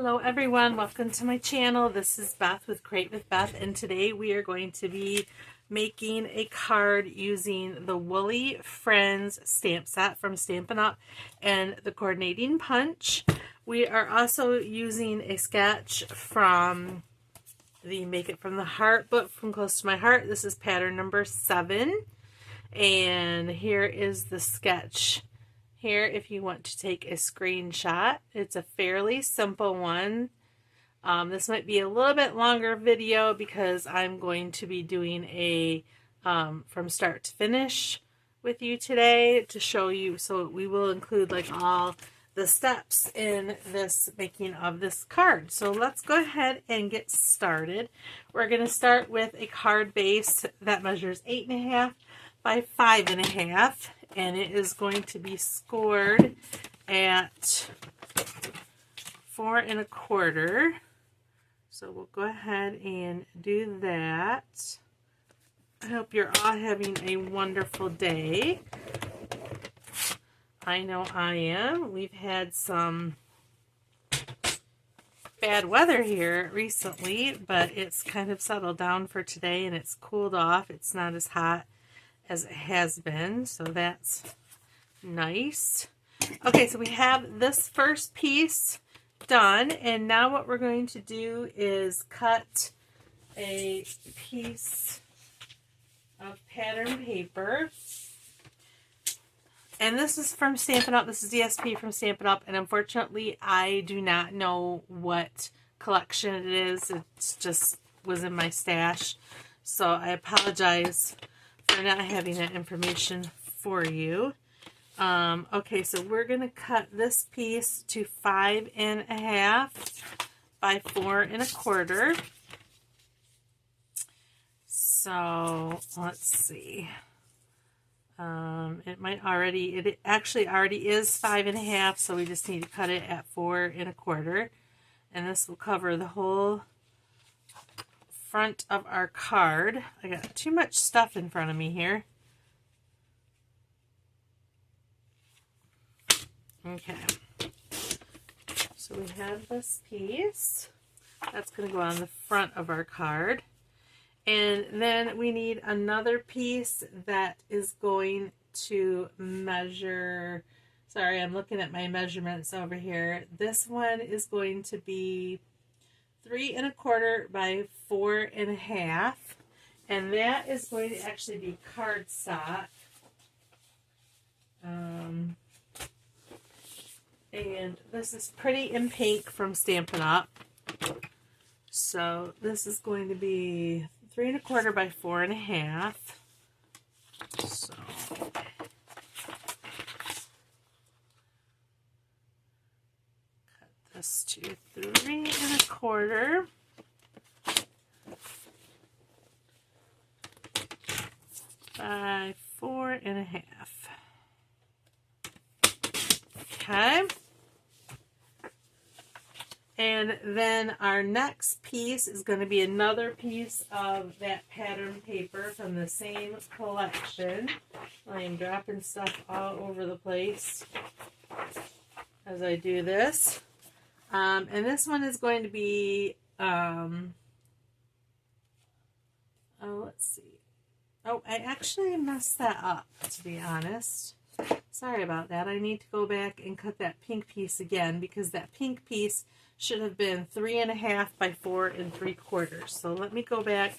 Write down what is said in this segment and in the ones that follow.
Hello everyone, welcome to my channel. This is Beth with Create with Beth, and today we are going to be making a card using the Woolly Friends stamp set from Stampin' Up and the coordinating punch. We are also using a sketch from the Make It From the Heart book from Close to My Heart. This is pattern number 7, and here is the sketch. Here, if you want to take a screenshot, it's a fairly simple one. This might be a little bit longer video because I'm going to be doing a from start to finish with you today to show you. So we will include like all the steps in this making of this card. So let's go ahead and get started. We're going to start with a card base that measures 8.5 by 5.5. And it is going to be scored at 4 1/4. So we'll go ahead and do that. I hope you're all having a wonderful day. I know I am. We've had some bad weather here recently, but it's kind of settled down for today and it's cooled off. It's not as hot as it has been, so that's nice. Okay, so we have this first piece done, and now what we're going to do is cut a piece of pattern paper. And this is from Stampin' Up. This is DSP from Stampin' Up, and unfortunately I do not know what collection it is. It just was in my stash, so I apologize for not having that information for you. Okay, so we're going to cut this piece to 5.5 by 4 1/4. So let's see. It actually already is 5.5, so we just need to cut it at 4 1/4, and this will cover the whole front of our card. I got too much stuff in front of me here. Okay, so we have this piece that's going to go on the front of our card, and then we need another piece that is going to measure, sorry, I'm looking at my measurements over here. This one is going to be 3 1/4 by 4.5, and that is going to actually be cardstock. And this is Pretty in Pink from Stampin' Up. So this is going to be 3 1/4 by 4.5. So cut this to 3 1/4 by 4.5. Okay. And then our next piece is going to be another piece of that pattern paper from the same collection. I am dropping stuff all over the place as I do this. And this one is going to be, let's see. Oh, I actually messed that up, to be honest. Sorry about that. I need to go back and cut that pink piece again, because that pink piece should have been 3 1/2 by 4 3/4. So let me go back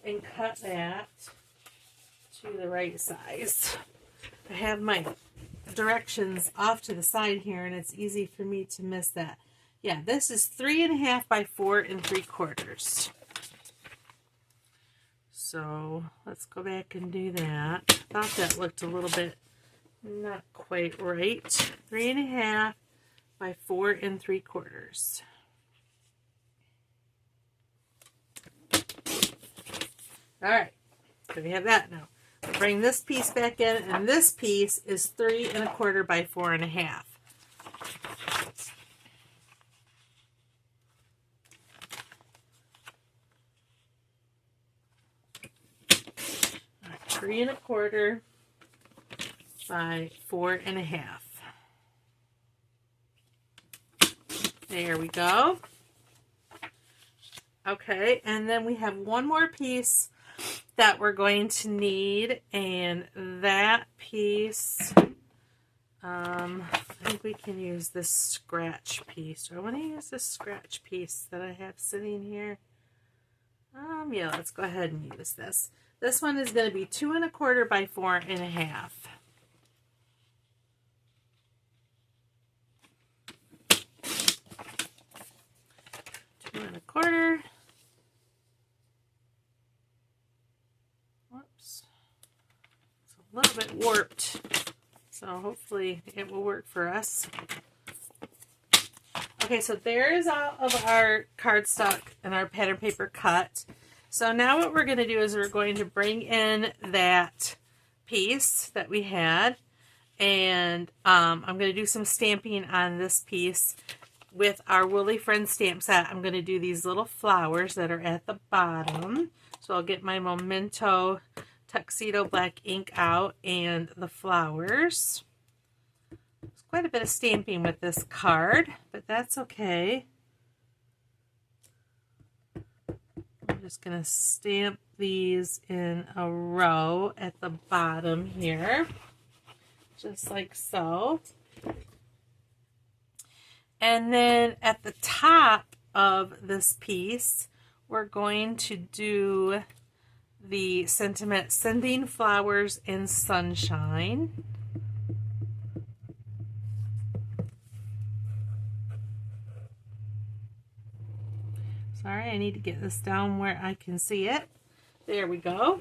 and cut that to the right size. I have my directions off to the side here, and it's easy for me to miss that. Yeah, this is 3 1/2 by 4 3/4. So let's go back and do that. I thought that looked a little bit not quite right. 3 1/2 by 4 3/4. All right, so we have that now. We'll bring this piece back in, and this piece is 3 1/4 by 4.5. All right, 3 1/4 by 4.5. There we go. Okay, and then we have one more piece that we're going to need, and that piece, I think we can use this scratch piece. Do I want to use this scratch piece that I have sitting here? Yeah, let's go ahead and use this. This one is going to be 2 1/4 by 4 1/2. Two and a quarter. Whoops. It's a little bit warped, so hopefully it will work for us. Okay, so there is all of our cardstock and our pattern paper cut. So now what we're going to do is we're going to bring in that piece that we had, and I'm going to do some stamping on this piece with our Woolly Friends stamp set. I'm going to do these little flowers that are at the bottom. So I'll get my Memento Tuxedo black ink out and the flowers. There's quite a bit of stamping with this card, but that's okay. I'm just going to stamp these in a row at the bottom here, just like so. And then at the top of this piece, we're going to do the sentiment, sending flowers and sunshine. Sorry, I need to get this down where I can see it. There we go.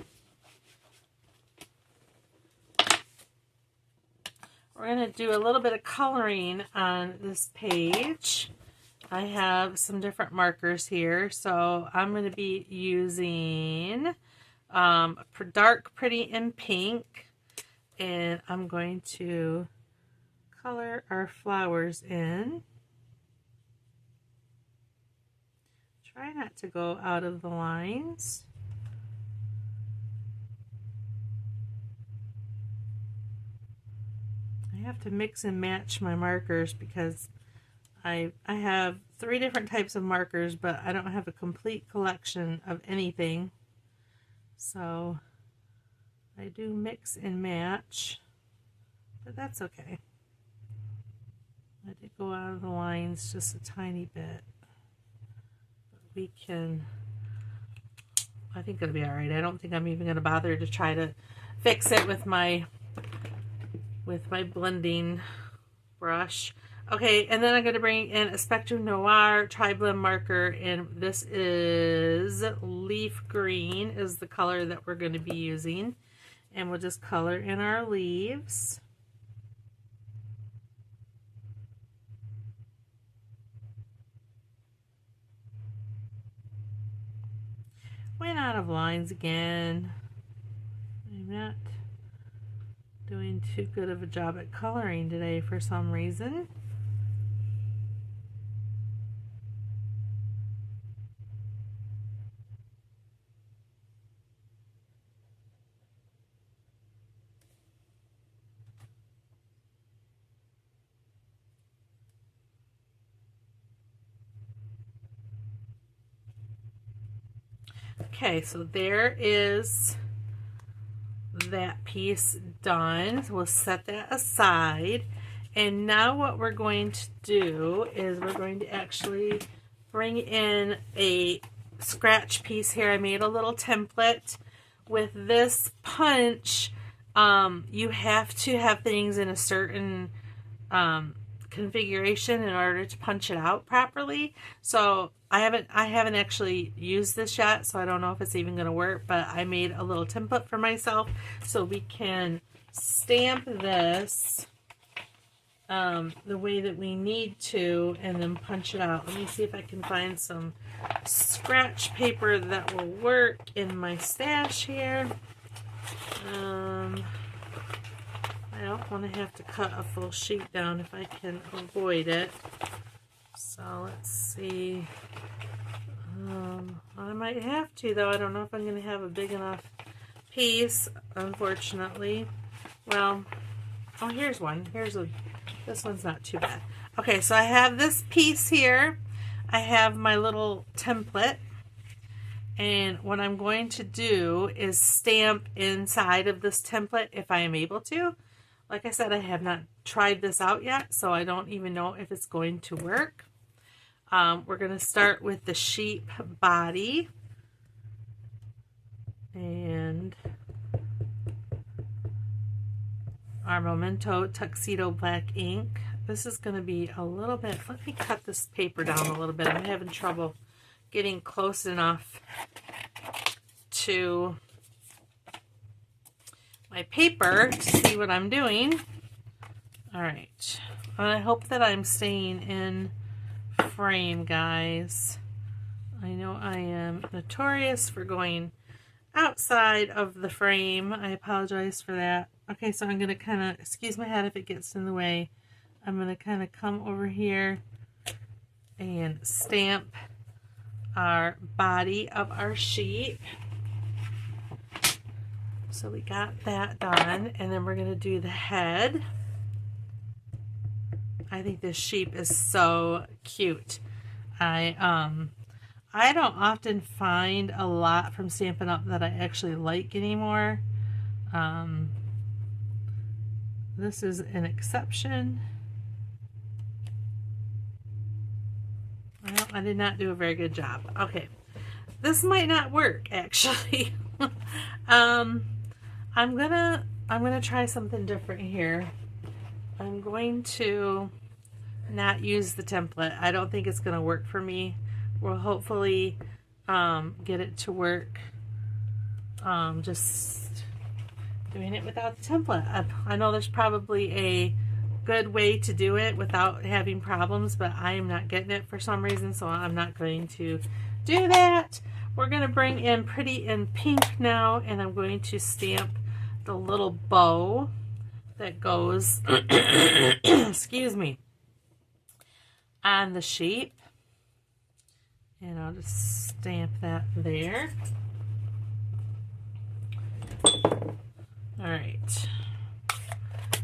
We're going to do a little bit of coloring on this page. I have some different markers here, so I'm going to be using Dark Pretty in pink, and I'm going to color our flowers in. Try not to go out of the lines. I have to mix and match my markers because I have 3 different types of markers, but I don't have a complete collection of anything. So I do mix and match, but that's okay. I did go out of the lines just a tiny bit. We can, I think it'll be all right. I don't think I'm even going to bother to try to fix it with my blending brush. Okay, and then I'm going to bring in a Spectrum Noir Tri-Blend marker, and this is leaf green is the color that we're going to be using. And we'll just color in our leaves. Went out of lines again. I'm not doing too good of a job at coloring today for some reason. Okay, so there is that piece done. So we'll set that aside. And now what we're going to do is we're going to actually bring in a scratch piece here. I made a little template. With this punch, you have to have things in a certain configuration in order to punch it out properly. So I haven't actually used this yet, so I don't know if it's even going to work, but I made a little template for myself so we can stamp this the way that we need to and then punch it out. Let me see if I can find some scratch paper that will work in my stash here. I don't want to have to cut a full sheet down if I can avoid it. So let's see. I might have to, though. I don't know if I'm going to have a big enough piece, unfortunately. Well, oh, here's one. This one's not too bad. Okay, so I have this piece here. I have my little template. And what I'm going to do is stamp inside of this template if I am able to. Like I said, I have not tried this out yet, so I don't even know if it's going to work. We're going to start with the sheep body. And our Memento Tuxedo Black ink. This is going to be a little bit, let me cut this paper down a little bit. I'm having trouble getting close enough to my paper to see what I'm doing. All right. And I hope that I'm staying in frame, guys. I know I am notorious for going outside of the frame. I apologize for that. Okay, so I'm going to kind of, excuse my head if it gets in the way. I'm going to kind of come over here and stamp our body of our sheep. So we got that done, and then we're going to do the head. I think this sheep is so cute. I don't often find a lot from Stampin' Up! That I actually like anymore. This is an exception. Well, I did not do a very good job. Okay, this might not work actually. I'm gonna try something different here. I'm going to not use the template. I don't think it's gonna work for me. We'll hopefully get it to work. Just doing it without the template. I know there's probably a good way to do it without having problems, but I am not getting it for some reason, so I'm not going to do that. We're going to bring in Pretty in Pink now, and I'm going to stamp the little bow that goes excuse me, on the sheep, and I'll just stamp that there. All right,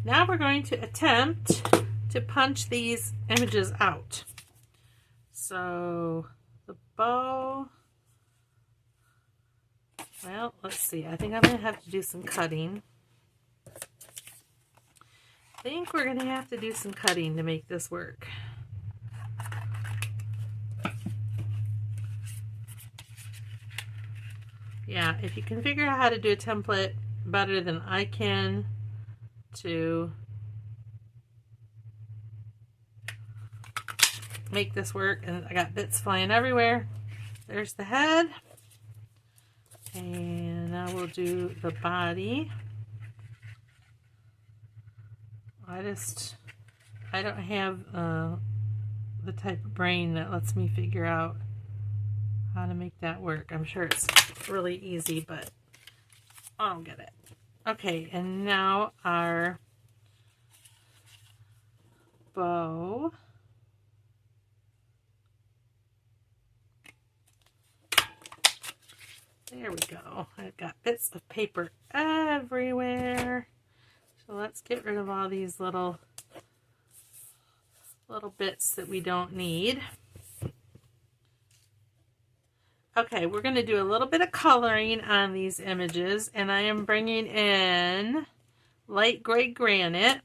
now we're going to attempt to punch these images out. So the bow, well, let's see. I think I'm going to have to do some cutting. I think we're going to have to do some cutting to make this work. Yeah, if you can figure out how to do a template better than I can to make this work, and I got bits flying everywhere. There's the head, and now we'll do the body. I don't have the type of brain that lets me figure out how to make that work. I'm sure it's really easy, but I don't get it. Okay, and now our bow. There we go. I've got bits of paper everywhere. So let's get rid of all these little bits that we don't need. Okay, we're going to do a little bit of coloring on these images, and I am bringing in light gray granite,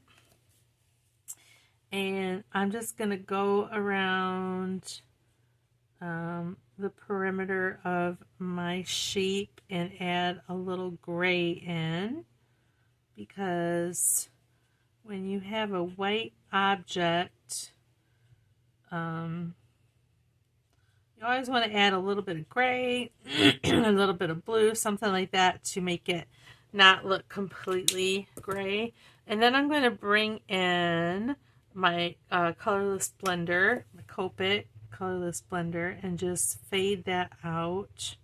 and I'm just going to go around the perimeter of my sheep and add a little gray in, because when you have a white object, you always want to add a little bit of gray, a little bit of blue, something like that, to make it not look completely gray. And then I'm going to bring in my colorless blender, my Copic colorless blender, and just fade that out.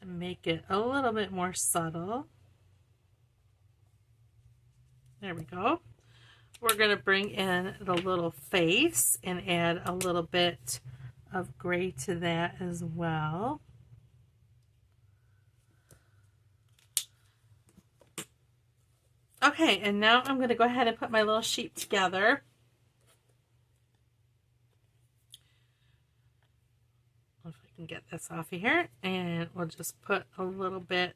To make it a little bit more subtle. There we go. We're going to bring in the little face and add a little bit of gray to that as well. Okay, and now I'm going to go ahead and put my little sheet together. If I can get this off of here, and we'll just put a little bit.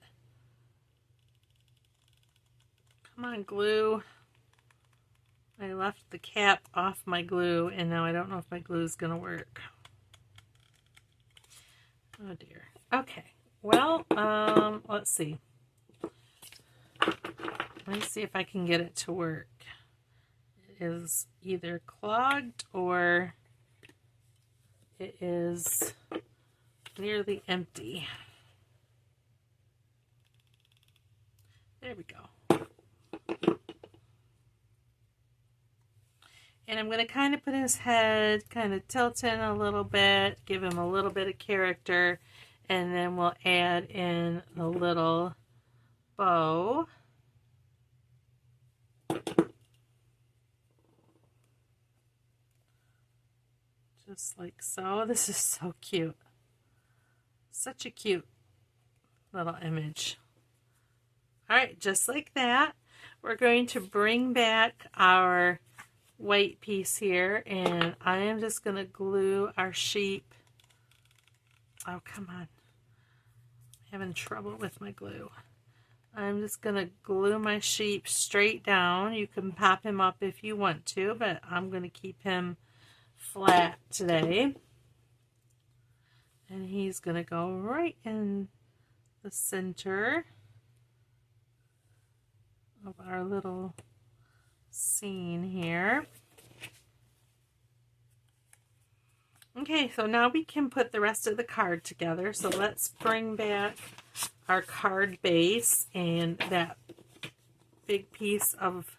Come on, glue. I left the cap off my glue, and now I don't know if my glue is going to work. Oh dear. Okay. Well, let's see. Let me see if I can get it to work. It is either clogged or it is nearly empty. There we go. And I'm going to kind of put his head, kind of tilt in a little bit, give him a little bit of character, and then we'll add in the little bow. Just like so. This is so cute. Such a cute little image. Alright, just like that, we're going to bring back our white piece here, and I am just going to glue our sheep. Oh, come on. I'm having trouble with my glue. I'm just going to glue my sheep straight down. You can pop him up if you want to, but I'm going to keep him flat today. And he's going to go right in the center of our little scene here. Okay, so now we can put the rest of the card together. So let's bring back our card base and that big piece of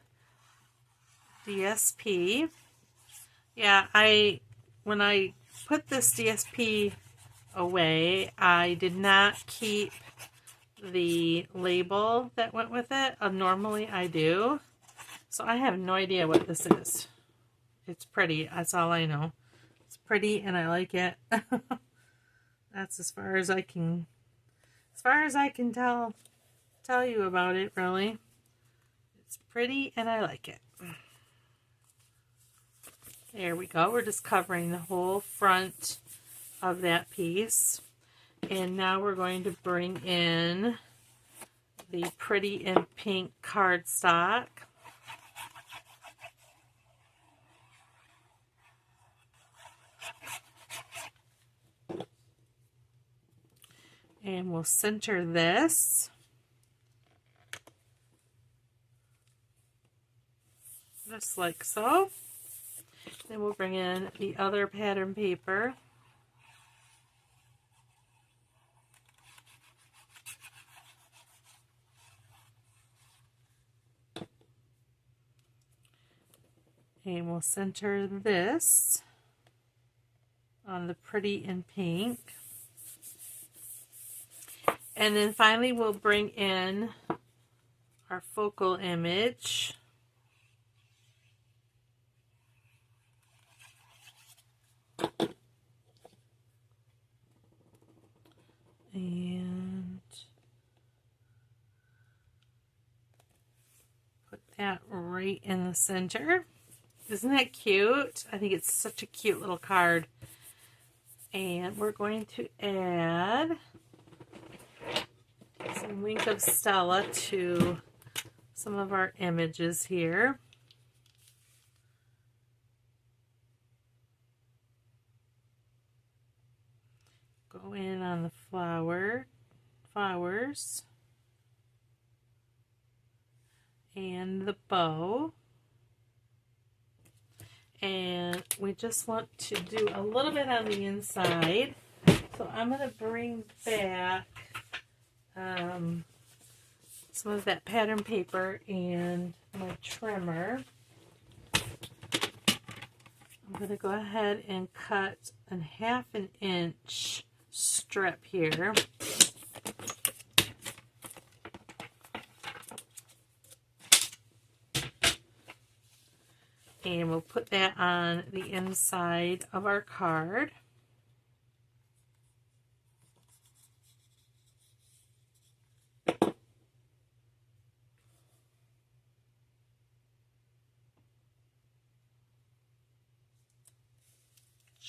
DSP. Yeah, when I put this DSP away, I did not keep the label that went with it. Normally I do. So I have no idea what this is. It's pretty. That's all I know. It's pretty and I like it. That's as far as I can tell you about it, really. It's pretty and I like it. There we go. We're just covering the whole front of that piece. And now we're going to bring in the Pretty in Pink cardstock. And we'll center this. Just like so. Then we'll bring in the other pattern paper. And we'll center this on the Pretty in Pink. And then finally we'll bring in our focal image. And put that right in the center. Isn't that cute? I think it's such a cute little card. And we're going to add some Wink of Stella to some of our images here. Go in on the flowers and the bow. And we just want to do a little bit on the inside. So I'm going to bring back some of that pattern paper and my trimmer. I'm going to go ahead and cut a 1/2 inch strip here. And we'll put that on the inside of our card.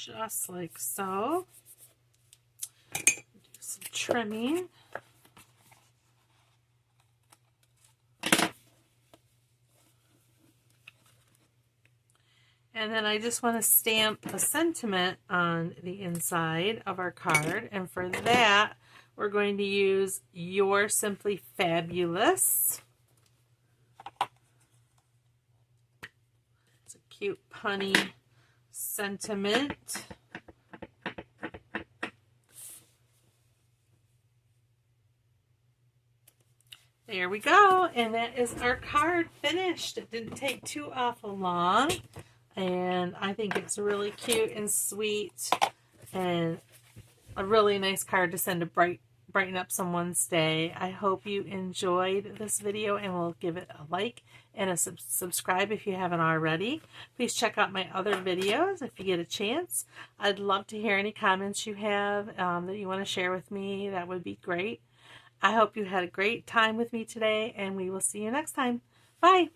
just like so. Do some trimming. And then I just want to stamp a sentiment on the inside of our card. And for that, we're going to use You're Simply Fabulous. It's a cute punny sentiment. There we go. And that is our card finished. It didn't take too awful long. And I think it's really cute and sweet and a really nice card to send to brighten up someone's day. I hope you enjoyed this video and will give it a like and a subscribe if you haven't already. Please check out my other videos if you get a chance. I'd love to hear any comments you have that you want to share with me. That would be great. I hope you had a great time with me today, and we will see you next time. Bye!